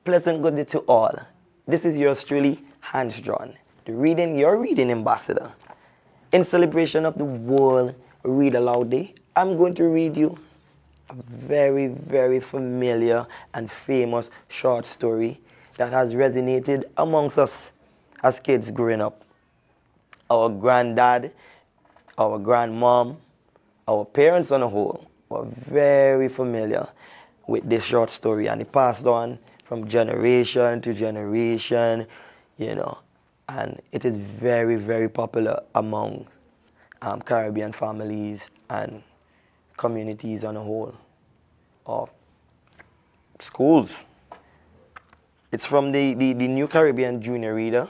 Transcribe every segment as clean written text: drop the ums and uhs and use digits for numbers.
Pleasant good day to all. This is yours truly, Hance, your reading ambassador. In celebration of the World Read Aloud Day, I'm going to read you a very, very familiar and famous short story that has resonated amongst us as kids growing up. Our granddad, our grandmom, our parents on the whole were very familiar with this short story, and it passed on from generation to generation, and it is very, very popular among Caribbean families and communities on the whole, or schools. It's from the New Caribbean Junior Reader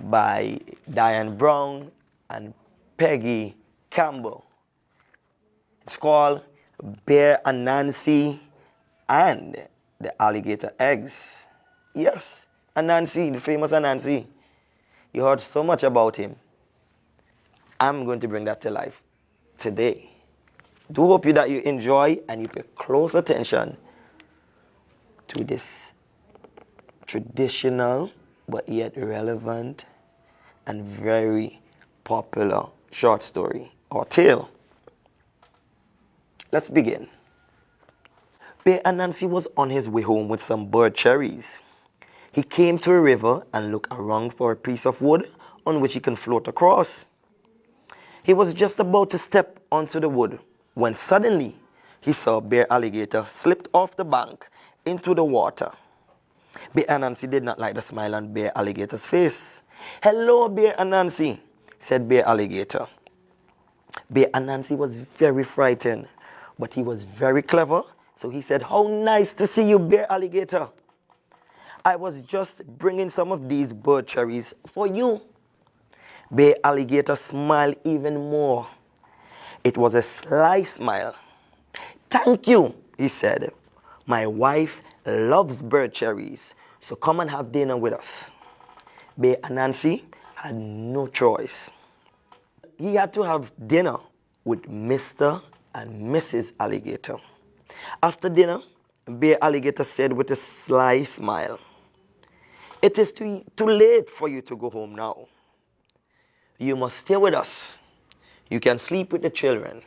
by Diane Brown and Peggy Campbell. It's called Brer, Anansi, and the Alligator Eggs. Yes, Anansi, the famous Anansi. You heard so much about him. I'm going to bring that to life today. Do hope that you enjoy and you pay close attention to this traditional but yet relevant and very popular short story or tale. Let's begin. Brer Anansi was on his way home with some bird cherries. He came to a river and looked around for a piece of wood on which he can float across. He was just about to step onto the wood when suddenly he saw Brer Alligator slipped off the bank into the water. Brer Anansi did not like the smile on Brer Alligator's face. "Hello, Brer Anansi," said Brer Alligator. Brer Anansi was very frightened, but he was very clever, so he said, "How nice to see you, Brer Alligator. I was just bringing some of these bird cherries for you." Brer Alligator smiled even more. It was a sly smile. "Thank you," he said. "My wife loves bird cherries, so come and have dinner with us." Brer Anansi had no choice. He had to have dinner with Mr. and Mrs. Alligator. After dinner, Brer Alligator said with a sly smile, "It is too late for you to go home now. You must stay with us. You can sleep with the children."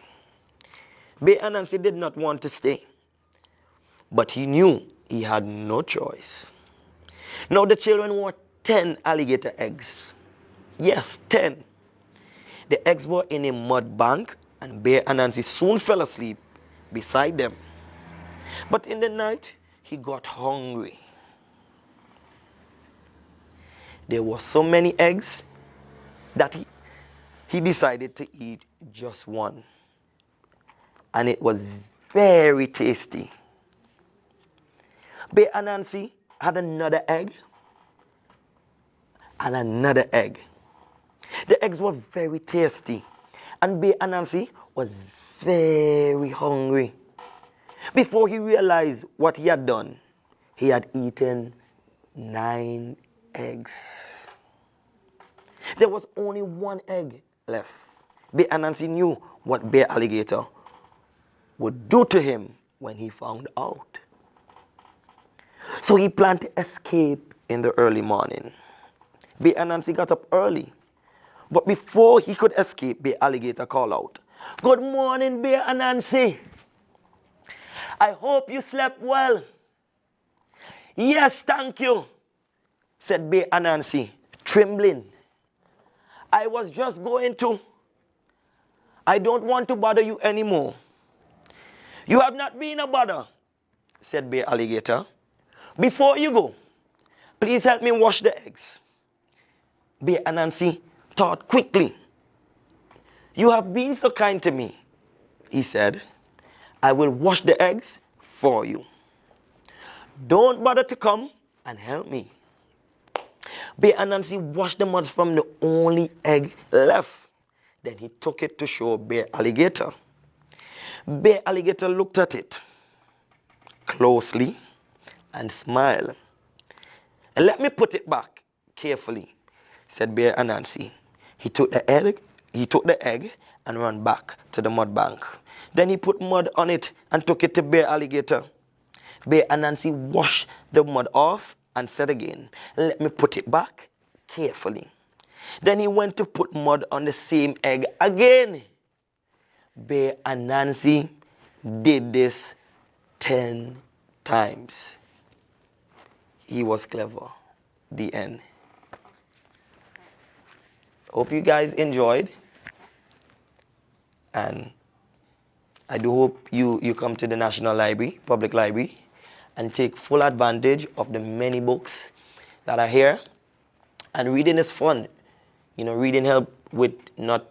Brer Anansi did not want to stay, but he knew he had no choice. Now the children wore 10 alligator eggs. Yes, 10. The eggs were in a mud bank, and Brer Anansi soon fell asleep beside them. But in the night, he got hungry. There were so many eggs that he decided to eat just one. And it was very tasty. Brer Anansi had another egg and another egg. The eggs were very tasty, and Brer Anansi was very hungry. Before he realized what he had done, he had eaten 9 eggs. There was only one egg left. Brer Anansi knew what Brer Alligator would do to him when he found out. So he planned to escape in the early morning. Brer Anansi got up early, but before he could escape, Brer Alligator called out, "Good morning, Brer Anansi. I hope you slept well." "Yes, thank you," said Brer Anansi, trembling. "I was just going to. I don't want to bother you anymore." "You have not been a bother," said Brer Alligator. "Before you go, please help me wash the eggs." Brer Anansi thought quickly. "You have been so kind to me," he said. "I will wash the eggs for you. Don't bother to come and help me." Brer Anansi washed the mud from the only egg left. Then he took it to show Brer Alligator. Brer Alligator looked at it closely and smiled. "Let me put it back carefully," said Brer Anansi. He took the egg and ran back to the mud bank. Then he put mud on it and took it to Brer Alligator. Brer Anansi washed the mud off and said again, "Let me put it back carefully." Then he went to put mud on the same egg again. Brer Anansi did this 10 times. He was clever. The end. Hope you guys enjoyed. And I do hope you come to the National Library, Public Library, and take full advantage of the many books that are here. And reading is fun. You know, reading helps with not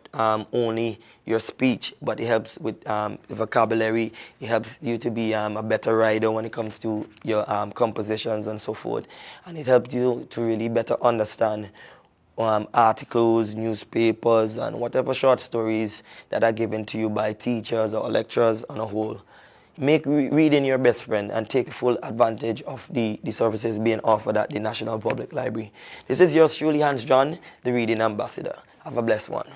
only your speech, but it helps with vocabulary. It helps you to be a better writer when it comes to your compositions and so forth. And it helps you to really better understand articles, newspapers, and whatever short stories that are given to you by teachers or lecturers on a whole. Make reading your best friend and take full advantage of the services being offered at the National Public Library. This is yours truly, Hans John, the Reading Ambassador. Have a blessed one.